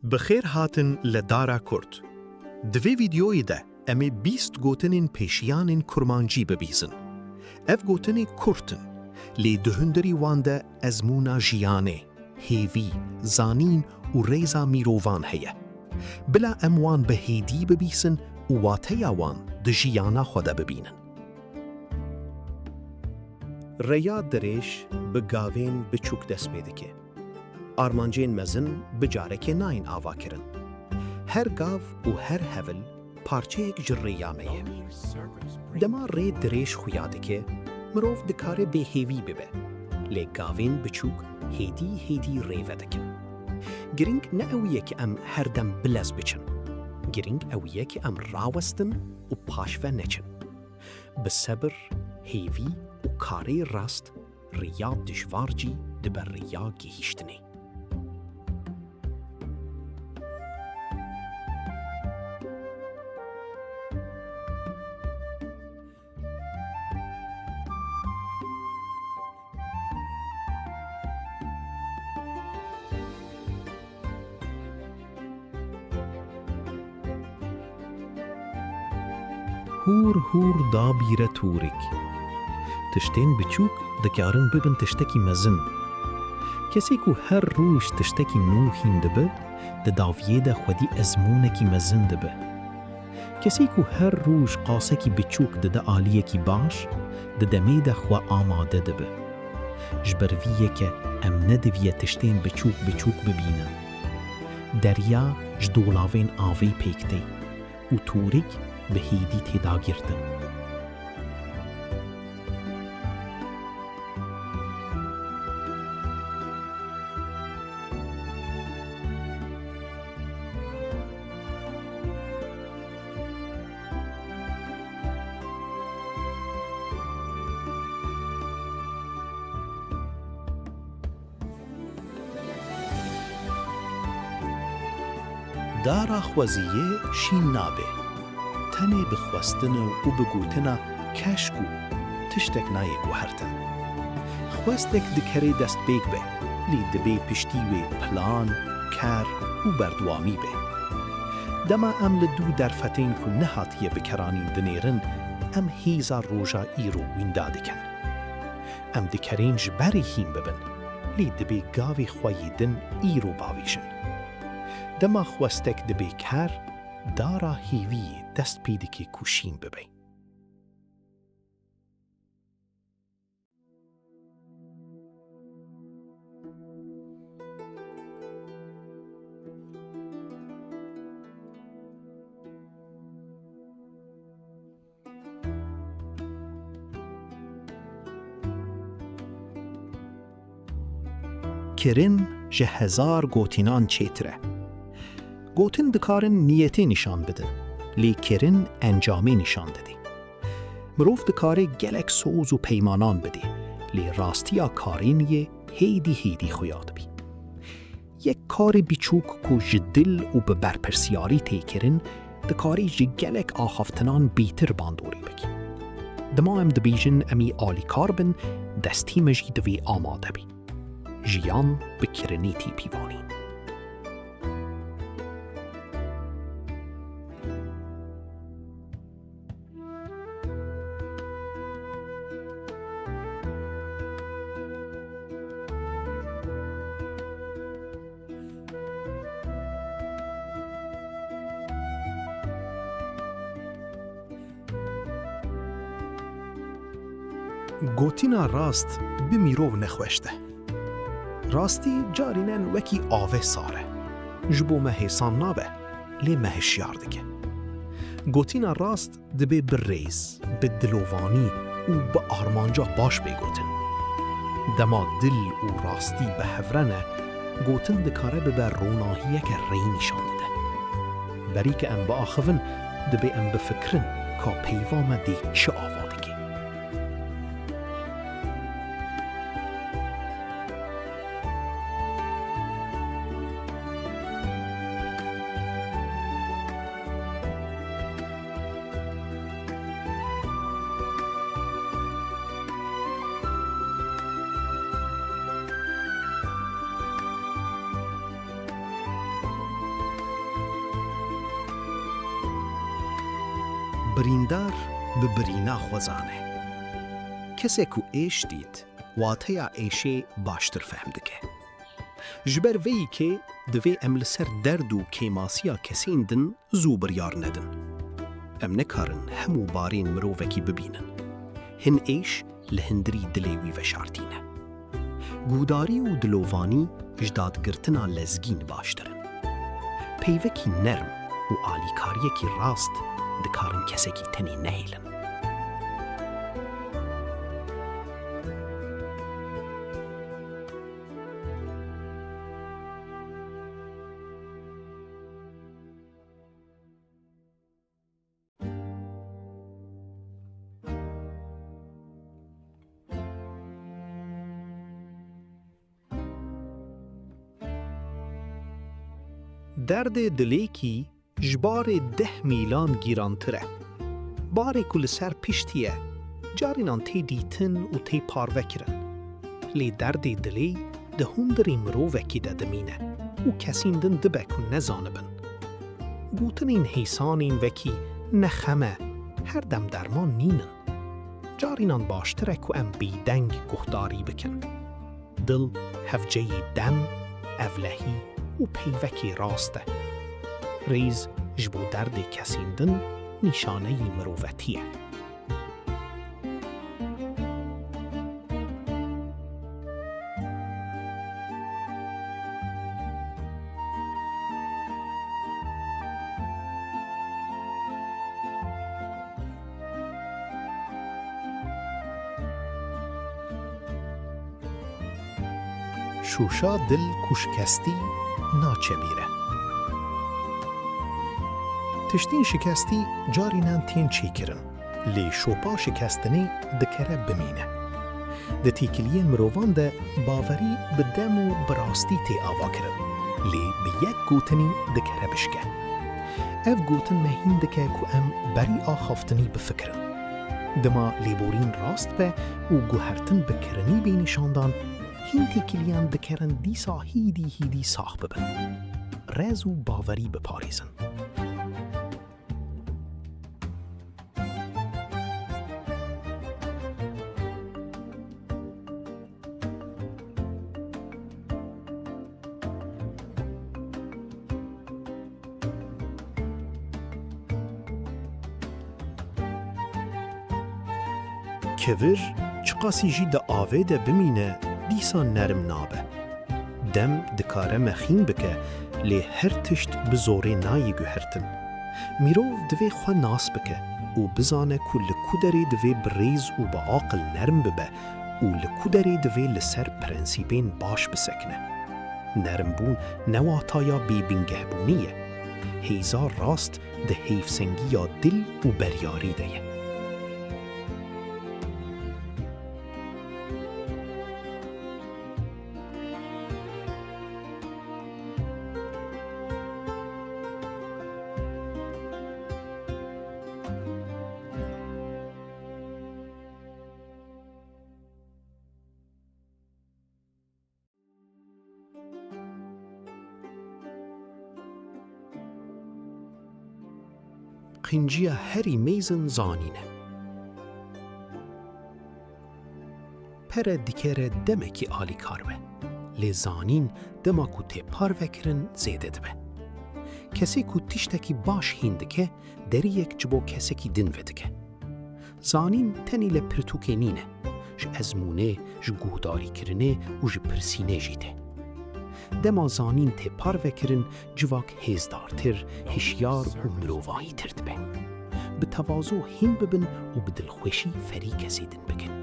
بخیر هاتن لدارا کرد. دوی ویدیوی ده امی 20 گوتنین پیشیانین کرمانجی ببیزن. اف گوتنی کرتن لی دهندری وانده ازمونا جیانه، هیوی، زانین و ریزا میروان هیه. بلا اموان به هیدی ببیسن و واتیا وان ده جیانا خوده ببینن. ریا دریش بگاوین بچوک دست پیده که. آرمانجین مزن بجارک ناین آوا کرن. هر گاو و هر هول پارچه یک جریا میه. دما ری دریش خویاده که مروف دکاره به هیوی ببه. لی گاوین بچوک هیدی ریوه دکن. گرینگ نه اویه که ام هر دم بلز بچن. گرینگ اویه که ام راوستن و پاشوه نچن. بصبر، هیوی و کاری راست ریا دشوارجی دبر ریا گهیشتنی. هور دا بیره تورک. تشتین بچوک دکارن ببن تشتکی مزن. کسی که هر روش تشتکی نو هینده به داویه ده خودی ازمونکی مزن ده به. کسی که هر روش قاسکی بچوک ده آلیه کی باش دمی ده خوا آماده ده به. جبرویه که ام ندویه تشتین بچوک ببینن. دریا جدولاوین آوی پیکتی و تورک به هیدی تیدا گردن. دارا خوزیه شین نابه. تنه بخواستن و بگوتنا کشکو تشتک نایگو هرتن. خواستک دکره دست بیگ به لی دبی پشتی و پلان، کار و بردوامی به. دما ام لدو در فتین که نهاتیه بکرانین دنیرن ام هیزا روژا ایرو وینداده کن. ام دکرین جبری هیم ببن لی دبی گاوی خواییدن ایرو باویشن. دما خواستک دبی کار دارا هیوی دست پیده که کوشیم ببی. کرن جه هزار گوتینان چیتره. گوتن دکارن نیتی نشان بدن، لی کرن انجامی نشان دادی. مروف دکاره گلک سوز و پیمانان بدی، لی راستیا کارینیه هیدی خویاد بی. یک کار بیچوک کو جدل و به برپرسیاری تی کرن، دکاری جی گلک آخافتنان بیتر باندوری بگی. دما ام دبیجن امی آلی کار بن دستی مجی دوی آماده بی. جیان بکرنی تی پیوانی. گوتینا راست بمیرو نخوشته. راستی جارینن وکی آوه ساره. جبو مهیسان نابه، لی مهشیار دکه. گوتینا راست دبه بریز، به دلوانی و به آرمانجا باش بگوتن. دما دل و راستی به هفرنه گوتن دکاره به روناهیه که ری نشان ده. بری که ام با آخوون دبه ام بفکرن که پیوام دی چه آواده که. بریندار به برینا خوزانه. کسی که ایش دید واتیا ایشه باشتر فهم دکه. جبر وی که دوی امل سر درد و کیماسیا کسین دن زو بریار ندن. ام نکارن همو بارین مرووکی ببینن. هن ایش لهندری دلیوی و شارتینه. گوداری و دلووانی جدادگرتنا لزگین باشترن. پیوکی نرم و آلیکاریکی راست دکارن کسی کی تنی نهیلن. درد دلیکی جبار 10 میلان گیرانتره. باری کل سر پشتیه جارینان تی دیتن و تی پاروه کرن. لی درد دلی ده هندری مرووکی ده دمینه و کسین دن دبه کن نزانبن. گوتنین حیسانین وکی نخمه هر دم درمان نینن. جارینان باشتره که ام بیدنگ گهداری بکن. دل هفجه دم اولهی و پیوکی راسته. ریز جبو درد کسیندن نشانه مروتیه. شوشا دل کشکستی ناچه بیره. تشتین شکستی جارینان تین چی کرن. لی شوپا شکستنی دکره بمینه. ده تیکلین مروان ده باوری به دم و براستی تی آوا کرن. لی به یک گوتنی دکره بشکه. اف گوتن مهین دکه که ام بری آخافتنی بفکرن. دما لیبورین راست به و گوهرتن بکرنی بینشاندان هین تیکلیان دکرن دیسا هیدی ساخ ببن. رز و باوری بپاریزن. کور چقاسی جی ده آوه ده بمینه دیسا نرم نابه. دم دکاره مخین بکه لی هر تشت بزوره نایی گوهرتن. میروف دوی خواه ناس بکه و بزانه که لکودری دوی بریز و با عاقل نرم ببه و لکودری دوی لسر پرنسیبین باش بسکنه. نرم بون نواتایا بی بینگه بونیه. هیزا راست ده حیف سنگی یا دل و بریاری ده. قنجیا هری میزن زانینه. پر دیکره دمکی آلی کاروه. لی زانین دماکو تی پاروه کرن زیده دبه. کسی کو تشتکی باش هیندکه دری یک جبو کسی کی دن ودکه. زانین تنی لپرتوکه نینه. ج ازمونه، ج گوداری کرنه و ج پرسینه جیده. دما زانین تی پاروه کرن جواک هزدارتر، هشیار و مروواهی تر دبه. به توازو هین ببن و به دلخوشی فری کسی دن بکن.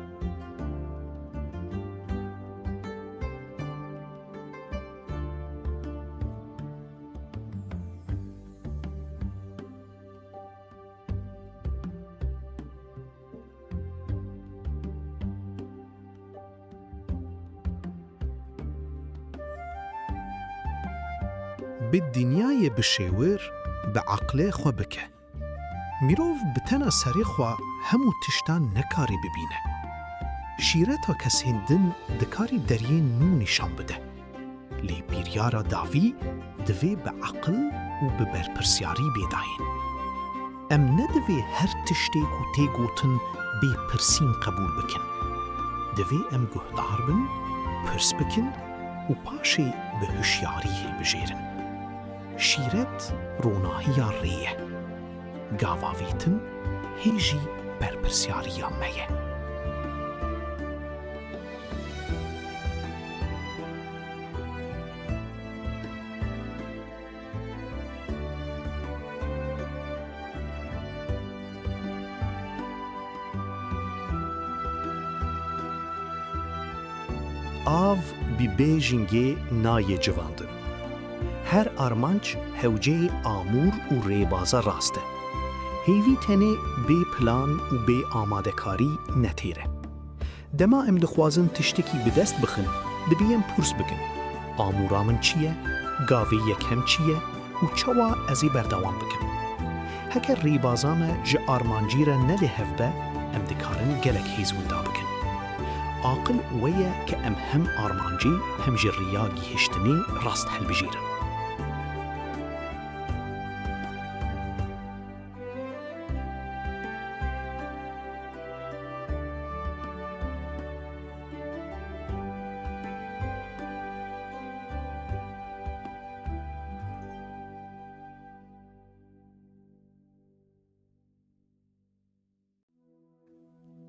به دنیای بشیور به عقل خو بکه. میروف بتنا سری خو همو تشتان نکاری ببینه. شیرتا کسیندن دکاری دریه نو نشان بده. لی بیریارا داوی دوی به عقل و به برپرسیاری بیداین. ام ندوی هر تشتێک و تێگوتن بێ پرسین قبول بکن. دوی ام گهدار بن، پرس بکن و پاشێ بە هوشیاری هێڵبژێرن. شیرەت ڕۆناهیە ڕێیە. گاواویتن هێژی بەرپرسیاریە مەیە. Av bi bêjingê nayê civandin. Her armanc hewceyê amûr û rêbaza rast e. Hêvî tenê bê plan û bê amadekarî netêre. Dema em dixwazin tiştekî bi dest bixin, dibî em pûrs bikin. Amûra min çi ye? Gavê yekem çi ye? û çawa ez ê berdewam bikim? Heke rêbaza me ji armancî re nelê hev be, em dikarin gelek hêz winda bikin. Aqil we ye ke em hem armancî hem ji riya gihîştinê rast helbijêrin.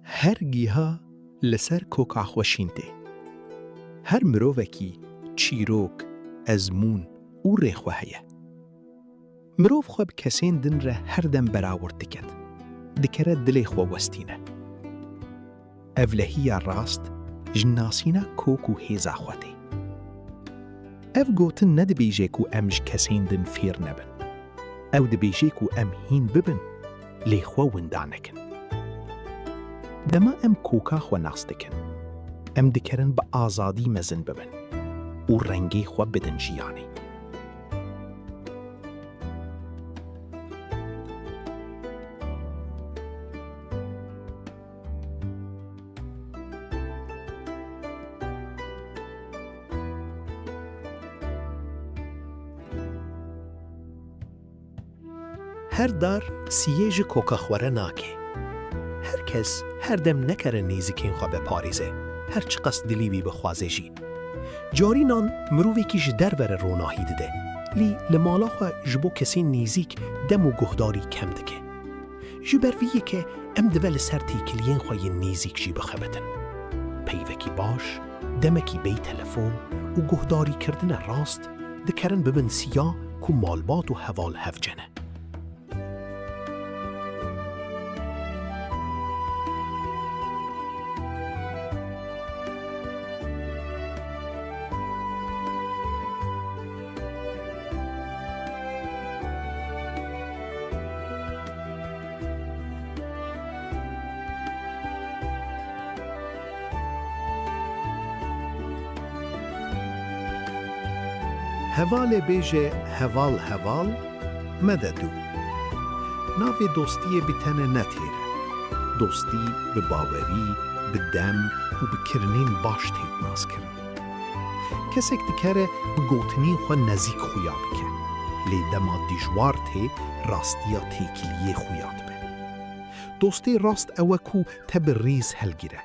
Her giha li ser koka xweşîn tê. Her mirovekî çîrok, ezmûn û rêxwe heye. Mirov xwe bi kesên din re her dem berawert diket. Dikere dilê xwe westîne. Evlehiya rast ji nasîna kok û hêza xwe tê. Ev gotin nedibêje ku em ji kesên din fêr nebin. Ew dibêje ku em hîn bibin, lê xwe winda nekin. Dema em koka xwe nas dikin. Em dikerin bi azadî mezin bibin û rengê xwe bidin jiyanê. Her dar siyê ji koka xwere nake. Her kes her dem nekere nêzîkên xwe bepارêze, her çi qas dilî wî bixwaze jî. Carînan mirovekî ji dervere ronahî dide, lî li mala xwe ji bo kesên nêzîk dem û guhdarî kem dike. Ji ber vî yekê em dibe li ser têkiliyên xwe yên nêzîk jî bixebitin. Peyvekî baş, demekî bey telefon û guhdarîkirine rast dikerin bibin siya ku malbat û heval hevcene. Hevalê bêje heval heval mede dû. Navê dostiyê bi tenê netêre. Dostî bi bawerî, bi dem û bi kirinên baş tê naskirin. Kesek dikere bi gotinên xwe nezîk xuya bike. Lê dema dijwar tê rastiya têkiliyê xuya dibe. Dostê rast ew e ku te bi rêz helgire.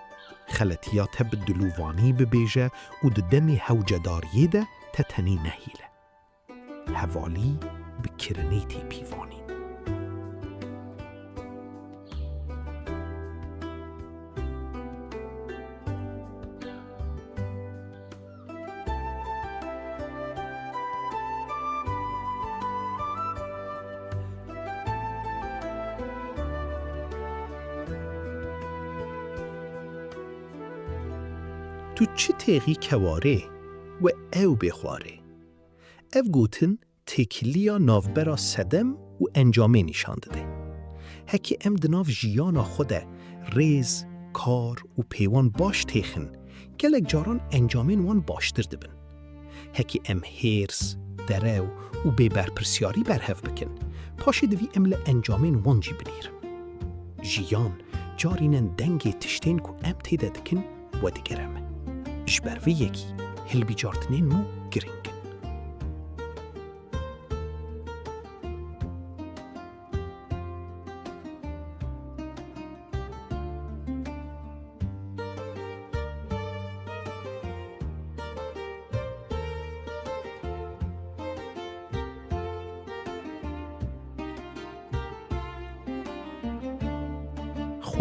Xeletiya te bi dilûvanî bibêje û di demê hewcedariyê de te tenê nehîle. Hevalî bi kirinê tê pîvanîn. Tu çi têxî kewarê we ew bêxwarê. Ev gotin têkiliya navbera sedem û encamê nîşan dide. Hekî em di nav jiyana xwe de rêz, kar û pêwan baş têxin, gelek caran encamên wan baştir dibin. Hekî em hêrs, derew û bêberpirsiyarî berhev bikin, paşê divî em li encamên wan jî binîrin. Jiyan carînen dengê tiştên ku em tê de dikin we digere me. Ji ber vê yekî hilbîjartinên me giring.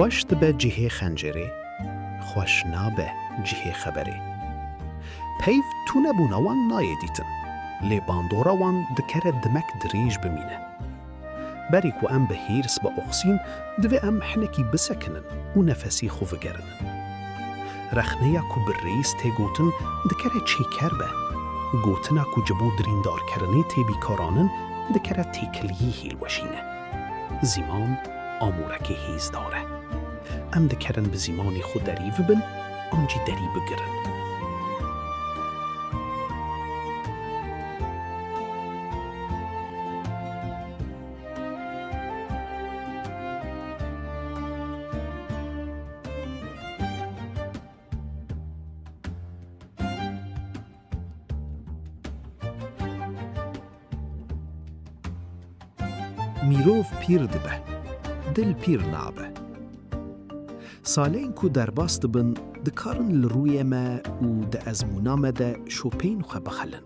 خوش دبه جهه خنجره خوش نابه جهه خبره پیف تو نبونوان نایه دیتن لی باندوراوان دکره دمک دریج بمینه بری که ام به هیرس با اخسین دوی ام حنکی بسکنن و نفسی خوف گرنن رخنه یا که بریز تی گوتن دکره چی کر به گوتنا که جبو دریندار کرنه تی بیکارانن دکره تی کلیه هیل وشینه زیمان آمورک هیز داره ام دکرن به زیمانی خود دریو بن آنجی دری بگرن میروف پیر دبه دل پیر نابه سالین که در باست بن دکارن لروی ما و د ازمونا ما ده شوپین خو بخلن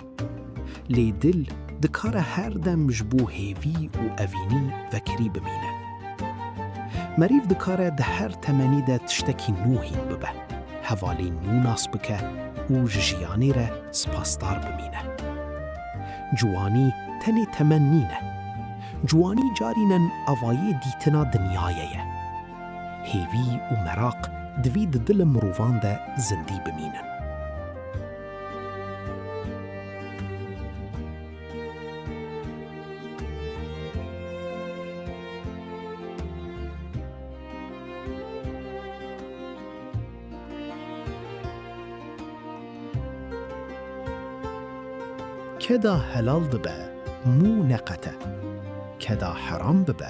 لی دل دکار هر دم جبو هیوی و اوینی وکری بمینه مریف دکار ده هر تمنی ده تشتکی نوهین ببه حوالی نو ناس بکه و جیانی را سپاسدار بمینه جوانی تنی تمنینه جوانی جارینن اوایی دیتنا دنیایه هیوی و مراق دوی دل مروان ده زندی بمینن کدا حلال دبه مو نقته کدا حرام ببه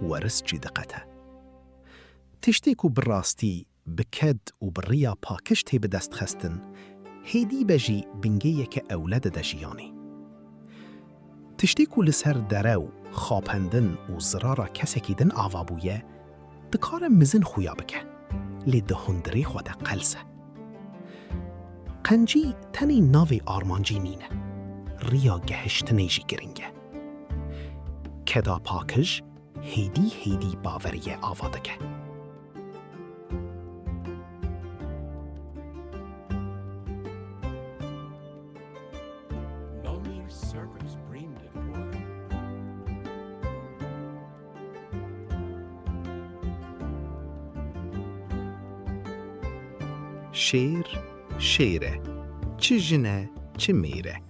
ورس جی دقته تشتیکو براستی بکد و بریا پاکش تی بدست خستن هیدی بجی بنگه یک اولاد دجیانی تشتیکو لسر درو خاپندن و زرارا کسکی دن آوابویه دکار مزن خویا بکه لی دهندری خود قلسه قنجی تنی ناوی آرمانجی نینه ریا گهشت نیجی گرینگه کدا پاکش هیدی باوری آوادگه شیر شیره چه جنه چه میره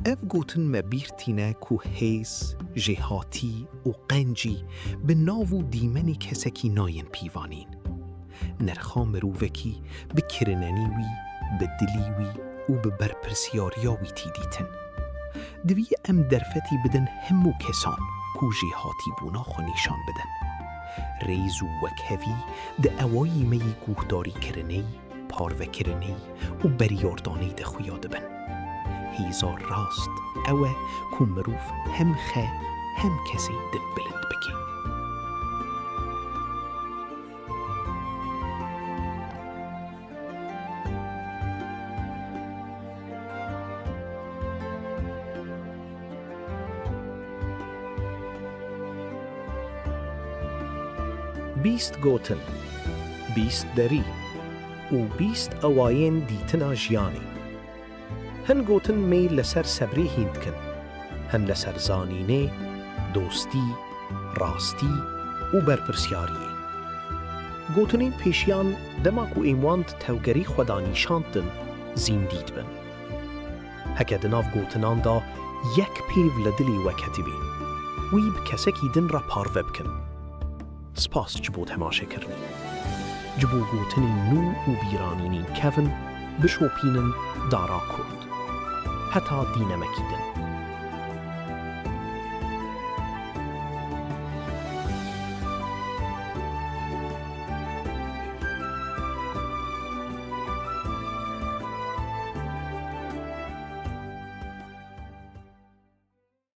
اف گوتن مبیرتینه کو حیس جهاتی و قنجی به ناو و دیمنی کسکی ناین پیوانین نرخا مرووکی به کرننیوی به دلیوی و به برپرسیاریاوی تیدیتن دوی ام درفتی بدن همو کسان کو جهاتی بونا خو نیشان بدن ریز و وکهوی ده اوایی می گوهداری کرنی پارو کرنی و بریاردانی ده خویاده بن هیزار راست اوه کو مروف هم خه هم کسی دل بلند بکی بیست گوتن بیست دری و بیست اواین دیتنا جیانی هن گوتن می لسر صبری هیند کن هن لسر زانینه دوستی راستی و برپرسیاریه گوتنین پیشیان دماکو ایمواند توگری خدا نیشاندن زین دید بن هکه دناف گوتنان دا یک پیو لدلی وکتی بین ویب کسکی دن را پارو بکن سپاس جبو تماشه کرنی جبو گوتنین نو و بیرانینین کون بشوپینن دارا کرد حتی دینمکی دن